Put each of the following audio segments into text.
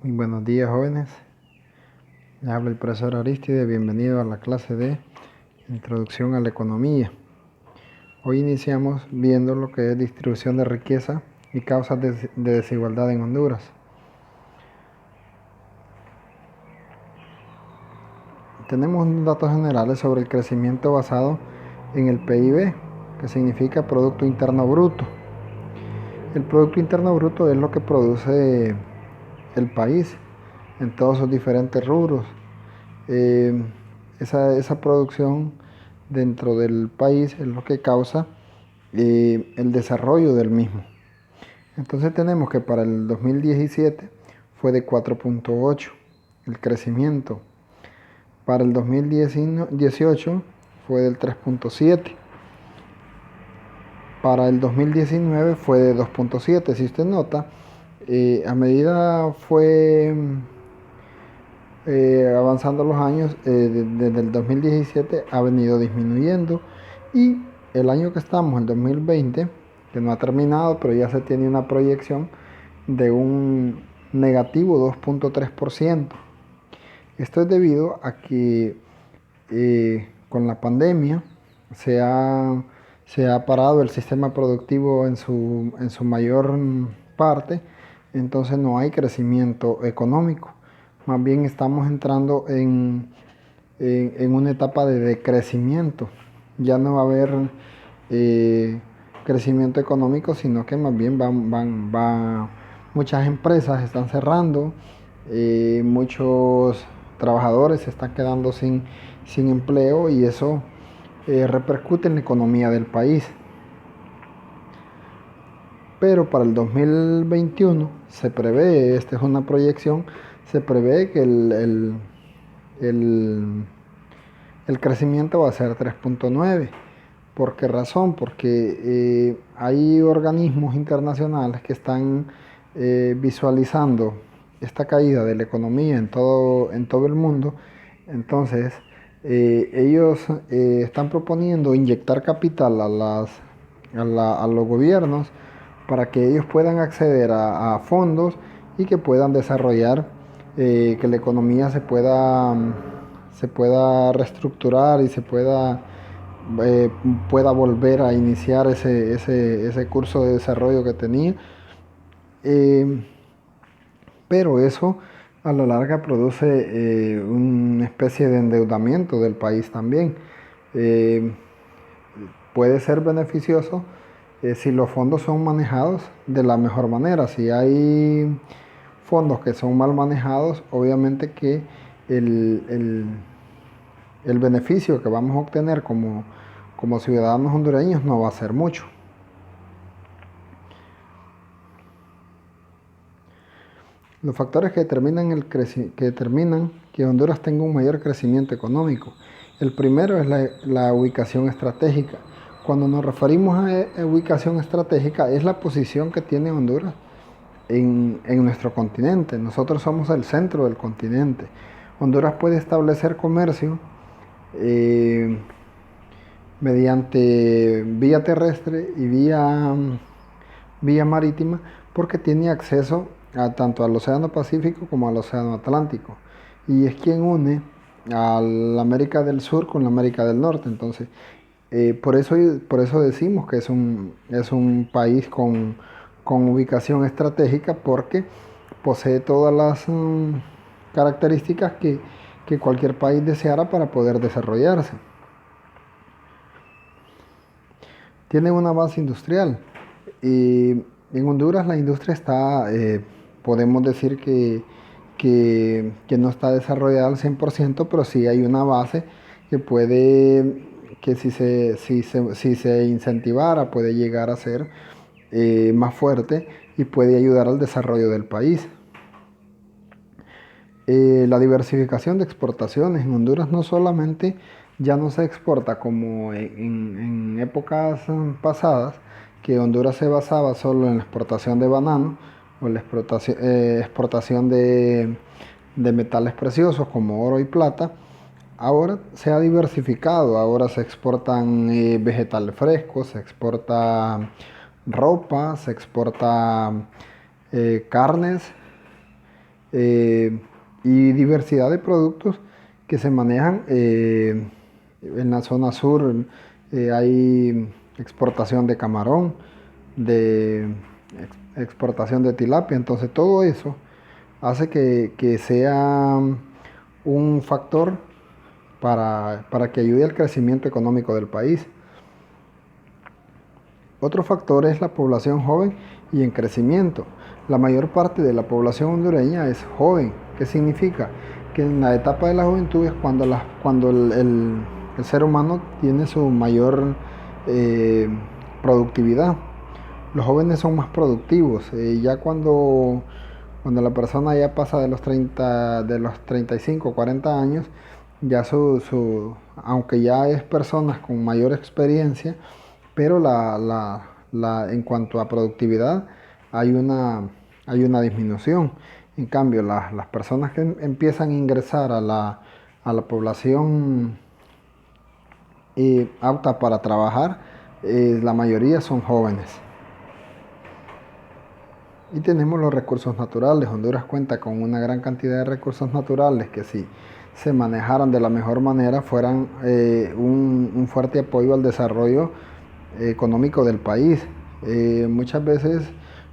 Muy buenos días, jóvenes. Les habla el profesor Aristide. Bienvenido a la clase de Introducción a la Economía. Hoy iniciamos viendo lo que es distribución de riqueza y causas de desigualdad en Honduras. Tenemos unos datos generales sobre el crecimiento basado en el PIB, que significa Producto Interno Bruto. El Producto Interno Bruto es lo que produce el país en todos sus diferentes rubros. Esa producción dentro del país es lo que causa el desarrollo del mismo. Entonces tenemos que para el 2017 fue de 4.8 el crecimiento. Para el 2018 fue del 3.7. Para el 2019 fue de 2.7. Si usted nota, a medida fue avanzando los años, desde el 2017 ha venido disminuyendo, y el año que estamos, el 2020, que no ha terminado, pero ya se tiene una proyección de un negativo 2.3%. Esto es debido a que con la pandemia se ha parado el sistema productivo en su mayor parte, entonces no hay crecimiento económico. Más bien estamos entrando en una etapa de decrecimiento. Ya no va a haber crecimiento económico, sino que más bien muchas empresas están cerrando, muchos trabajadores se están quedando sin empleo, y eso repercute en la economía del país. Pero para el 2021 se prevé, esta es una proyección, se prevé que el crecimiento va a ser 3.9. ¿Por qué razón? Porque hay organismos internacionales que están visualizando esta caída de la economía en todo el mundo. Entonces, ellos están proponiendo inyectar capital a los gobiernos para que ellos puedan acceder a fondos y que puedan desarrollar, que la economía se pueda reestructurar y pueda volver a iniciar ese curso de desarrollo que tenía. Pero eso a la larga produce una especie de endeudamiento del país también. Eh, Puede ser beneficioso si los fondos son manejados de la mejor manera. Si hay fondos que son mal manejados, obviamente que el beneficio que vamos a obtener como ciudadanos hondureños no va a ser mucho. Los factores que determinan que Honduras tenga un mayor crecimiento económico. El primero es la ubicación estratégica. Cuando nos referimos a ubicación estratégica, es la posición que tiene Honduras en nuestro continente. Nosotros somos el centro del continente. Honduras puede establecer comercio mediante vía terrestre y vía marítima, porque tiene acceso tanto al Océano Pacífico como al Océano Atlántico, y es quien une a la América del Sur con la América del Norte. Entonces, por eso decimos que es un país con ubicación estratégica, porque posee todas las características que cualquier país deseara para poder desarrollarse. Tiene una base industrial. Y en Honduras la industria está, podemos decir que no está desarrollada al 100%, pero sí hay una base que si se incentivara, puede llegar a ser más fuerte y puede ayudar al desarrollo del país. La diversificación de exportaciones en Honduras no solamente ya no se exporta como en épocas pasadas, que Honduras se basaba solo en la exportación de banano o la exportación de metales preciosos como oro y plata. Ahora se ha diversificado, ahora se exportan vegetales frescos, se exporta ropa, se exporta carnes, eh, y diversidad de productos que se manejan en la zona sur. Hay exportación de camarón, de exportación de tilapia, entonces todo eso hace que sea un factor para que ayude al crecimiento económico del país. Otro factor es la población joven y en crecimiento. La mayor parte de la población hondureña es joven. ¿Qué significa? Que en la etapa de la juventud es cuando el ser humano tiene su mayor eh, productividad. Los jóvenes son más productivos. Ya cuando la persona ya pasa de los 35 o 40 años, ya aunque ya es personas con mayor experiencia, pero en cuanto a productividad hay una disminución. En cambio, las personas que empiezan a ingresar a la población apta para trabajar, la mayoría son jóvenes. Y tenemos los recursos naturales. Honduras cuenta con una gran cantidad de recursos naturales que si se manejaran de la mejor manera fueran un fuerte apoyo al desarrollo económico del país. Muchas veces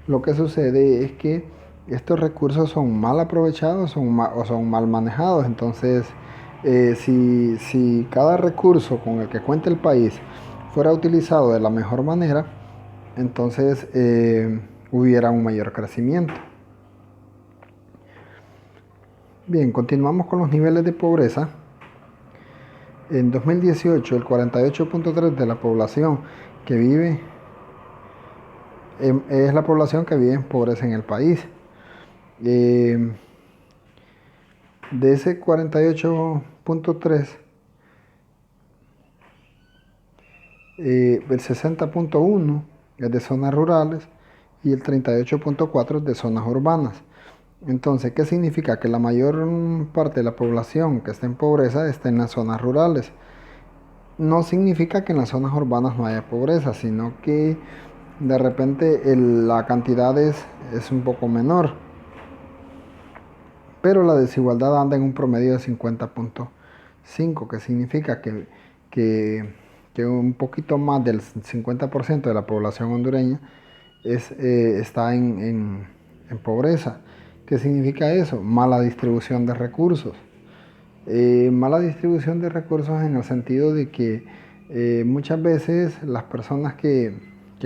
lo que sucede es que estos recursos son mal aprovechados o son mal manejados. Entonces, si cada recurso con el que cuenta el país fuera utilizado de la mejor manera, entonces hubiera un mayor crecimiento. Bien, continuamos con los niveles de pobreza. En 2018, el 48.3% de la población que vive es la población que vive en pobreza en el país. De ese 48.3, el 60.1 es de zonas rurales y el 38.4 es de zonas urbanas. Entonces, ¿qué significa? Que la mayor parte de la población que está en pobreza está en las zonas rurales. No significa que en las zonas urbanas no haya pobreza, sino que de repente la cantidad es un poco menor. Pero la desigualdad anda en un promedio de 50.5, que significa que un poquito más del 50% de la población hondureña está en pobreza. ¿Qué significa eso? Mala distribución de recursos. Mala distribución de recursos en el sentido de que muchas veces las personas que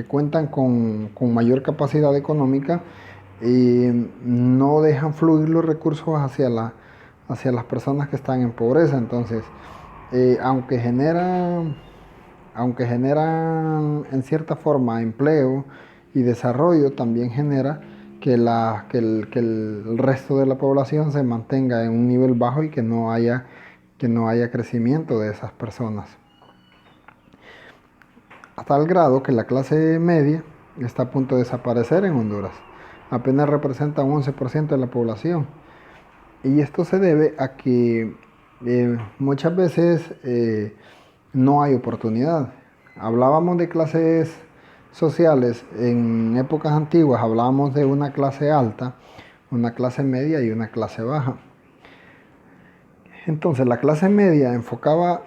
cuentan con mayor capacidad económica no dejan fluir los recursos hacia las personas que están en pobreza. Entonces, eh, aunque genera, aunque generan en cierta forma empleo y desarrollo, también genera que el resto de la población se mantenga en un nivel bajo y que no haya crecimiento de esas personas. A tal grado que la clase media está a punto de desaparecer en Honduras. Apenas representa un 11% de la población. Y esto se debe a que muchas veces no hay oportunidad. Hablábamos de clases sociales en épocas antiguas, hablábamos de una clase alta, una clase media y una clase baja. Entonces la clase media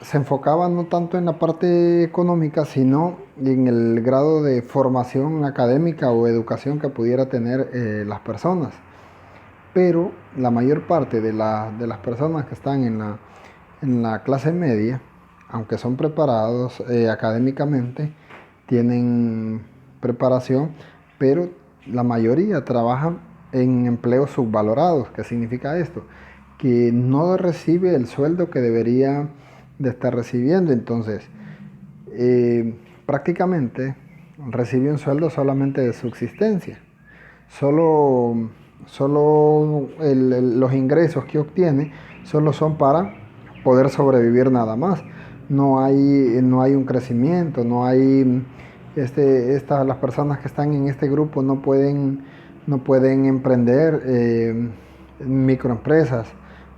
se enfocaba no tanto en la parte económica, sino en el grado de formación académica o educación que pudiera tener las personas. Pero la mayor parte de las personas que están en la clase media, aunque son preparados académicamente, tienen preparación, pero la mayoría trabajan en empleos subvalorados. ¿Qué significa esto? Que no recibe el sueldo que debería de estar recibiendo. Entonces, prácticamente recibe un sueldo solamente de subsistencia. Solo, los ingresos que obtiene solo son para poder sobrevivir nada más. No hay un crecimiento, no hay las personas que están en este grupo no pueden emprender microempresas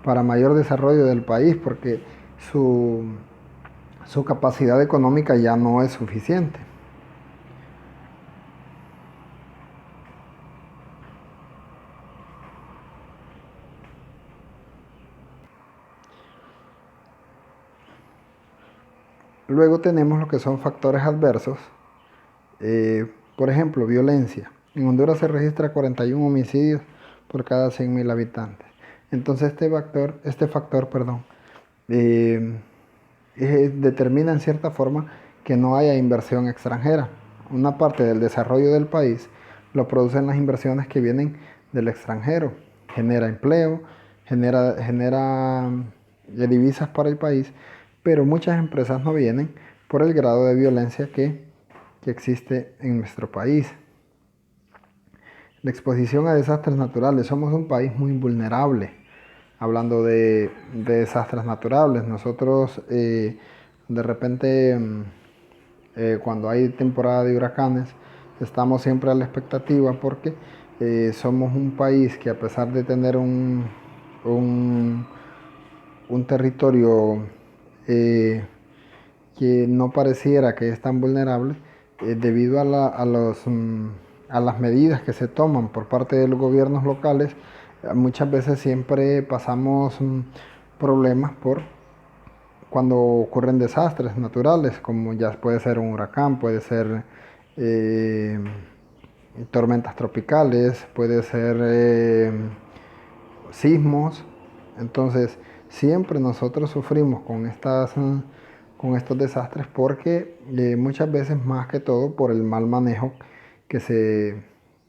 para mayor desarrollo del país porque su, su capacidad económica ya no es suficiente. Luego tenemos lo que son factores adversos, por ejemplo, violencia. En Honduras se registra 41 homicidios por cada 100.000 habitantes. Entonces este factor, eh, determina en cierta forma que no haya inversión extranjera. Una parte del desarrollo del país lo producen las inversiones que vienen del extranjero. Genera empleo, genera divisas para el país, pero muchas empresas no vienen por el grado de violencia que existe en nuestro país. La exposición a desastres naturales. Somos un país muy vulnerable. Hablando de desastres naturales, nosotros de repente cuando hay temporada de huracanes estamos siempre a la expectativa porque somos un país que, a pesar de tener un, un territorio que no pareciera que es tan vulnerable, debido a las medidas que se toman por parte de los gobiernos locales, muchas veces siempre pasamos problemas por cuando ocurren desastres naturales, como ya puede ser un huracán, puede ser eh, tormentas tropicales, puede ser sismos. Entonces, siempre nosotros sufrimos con estos desastres porque muchas veces, más que todo, por el mal manejo que se,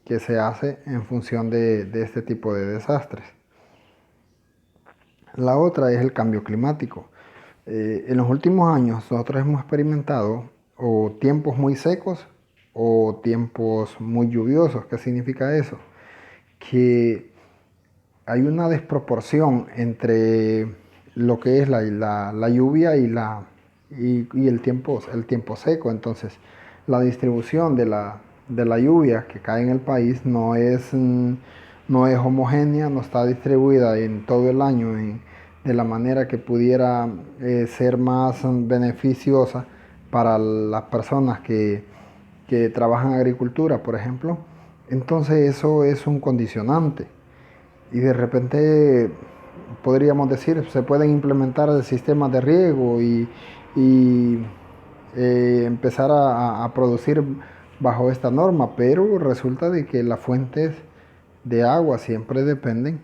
que se hace en función de este tipo de desastres. La otra es el cambio climático. En los últimos años nosotros hemos experimentado o tiempos muy secos o tiempos muy lluviosos. ¿Qué significa eso? Que hay una desproporción entre lo que es la lluvia y el tiempo seco. Entonces, la distribución de la lluvia que cae en el país no es homogénea, no está distribuida en todo el año de la manera que pudiera ser más beneficiosa para las personas que trabajan en agricultura, por ejemplo. Entonces eso es un condicionante. Y de repente podríamos decir, se pueden implementar sistemas de riego y empezar a producir bajo esta norma, pero resulta de que las fuentes de agua siempre dependen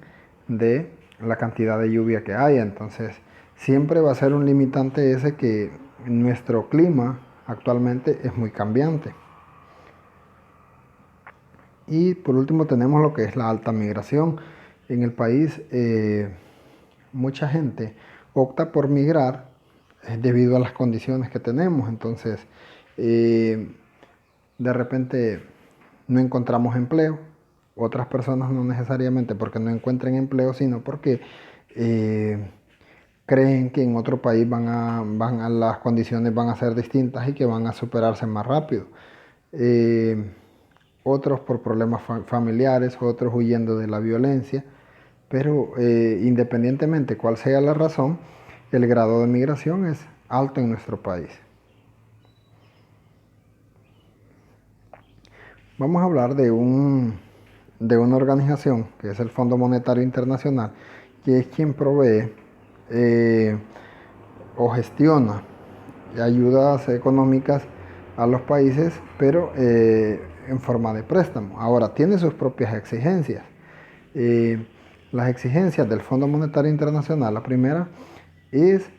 de la cantidad de lluvia que haya. Entonces siempre va a ser un limitante ese, que nuestro clima actualmente es muy cambiante. Y por último tenemos lo que es la alta migración. En el país mucha gente opta por migrar debido a las condiciones que tenemos. Entonces de repente no encontramos empleo. Otras personas no necesariamente porque no encuentren empleo, sino porque creen que en otro país las condiciones van a ser distintas y que van a superarse más rápido. Otros por problemas familiares, otros huyendo de la violencia, pero independientemente cuál sea la razón, el grado de migración es alto en nuestro país. Vamos a hablar de una organización que es el Fondo Monetario Internacional, que es quien provee o gestiona ayudas económicas a los países, pero en forma de préstamo. Ahora, tiene sus propias exigencias. Las exigencias del Fondo Monetario Internacional, la primera es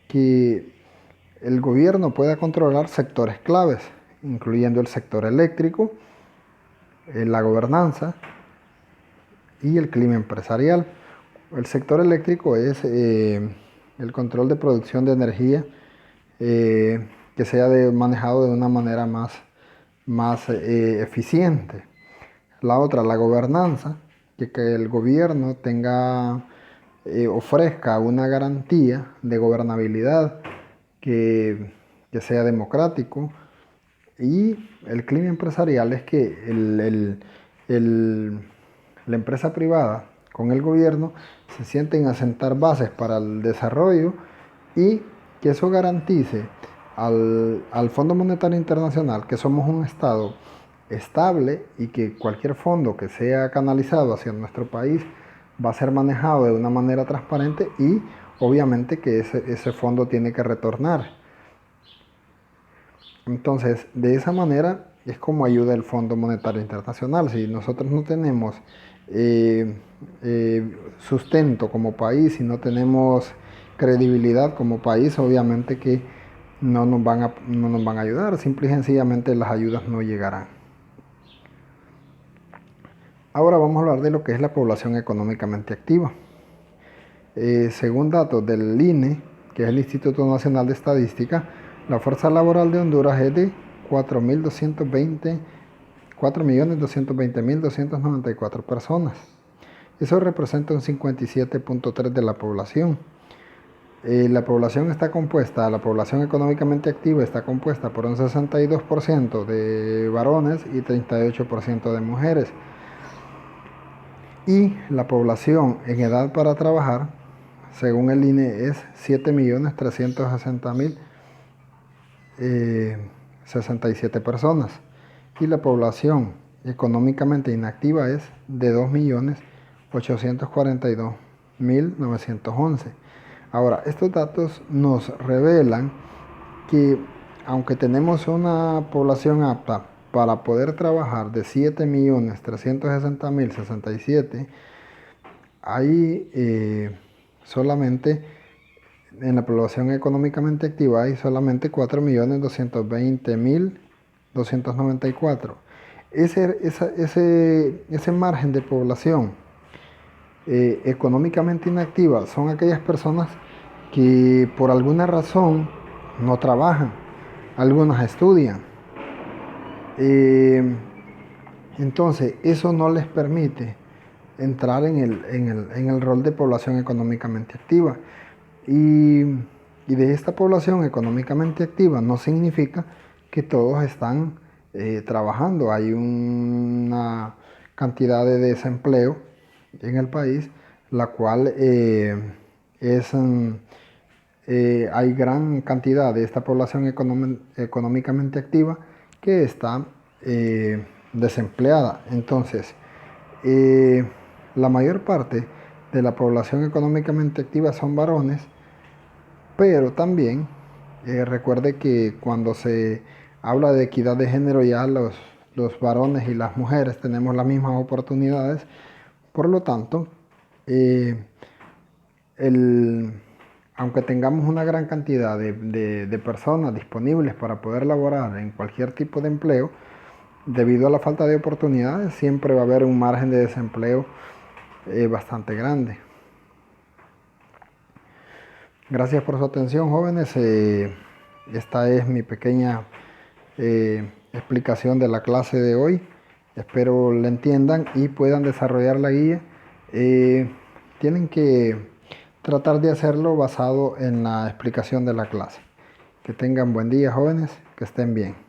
que el gobierno pueda controlar sectores claves, incluyendo el sector eléctrico, la gobernanza y el clima empresarial. El sector eléctrico es el control de producción de energía que sea manejado de una manera más eficiente. La otra, la gobernanza, que el gobierno ofrezca una garantía de gobernabilidad que sea democrático. Y el clima empresarial es que la empresa privada con el gobierno se sienten a sentar bases para el desarrollo, y que eso garantice al Fondo Monetario Internacional que somos un Estado estable y que cualquier fondo que sea canalizado hacia nuestro país va a ser manejado de una manera transparente, y obviamente que ese fondo tiene que retornar. Entonces, de esa manera es como ayuda el Fondo Monetario Internacional. Si nosotros no tenemos eh, sustento como país, si no tenemos credibilidad como país, obviamente que no nos van a ayudar, simple y sencillamente las ayudas no llegarán. Ahora vamos a hablar de lo que es la población económicamente activa. Según datos del INE, que es el Instituto Nacional de Estadística, la fuerza laboral de Honduras es de 4.220.294 personas. Eso representa un 57.3% de la población. La población económicamente activa está compuesta por un 62% de varones y 38% de mujeres. Y la población en edad para trabajar, según el INE, es 7.360.067 personas. Y la población económicamente inactiva es de 2.842.911. Ahora, estos datos nos revelan que aunque tenemos una población apta para poder trabajar de 7.360.067, hay solamente en la población económicamente activa hay solamente 4.220.294. Ese margen de población económicamente inactiva son aquellas personas que por alguna razón no trabajan, algunas estudian. Entonces, eso no les permite entrar en el rol de población económicamente activa. Y de esta población económicamente activa no significa que todos están trabajando. Hay una cantidad de desempleo en el país, la cual hay gran cantidad de esta población económicamente activa que está desempleada. Entonces, la mayor parte de la población económicamente activa son varones, pero también recuerde que cuando se habla de equidad de género ya los varones y las mujeres tenemos las mismas oportunidades. Por lo tanto, eh, aunque tengamos una gran cantidad de personas disponibles para poder laborar en cualquier tipo de empleo, debido a la falta de oportunidades, siempre va a haber un margen de desempleo bastante grande. Gracias por su atención, jóvenes. Esta es mi pequeña explicación de la clase de hoy. Espero la entiendan y puedan desarrollar la guía. Tienen que tratar de hacerlo basado en la explicación de la clase. Que tengan buen día, jóvenes, que estén bien.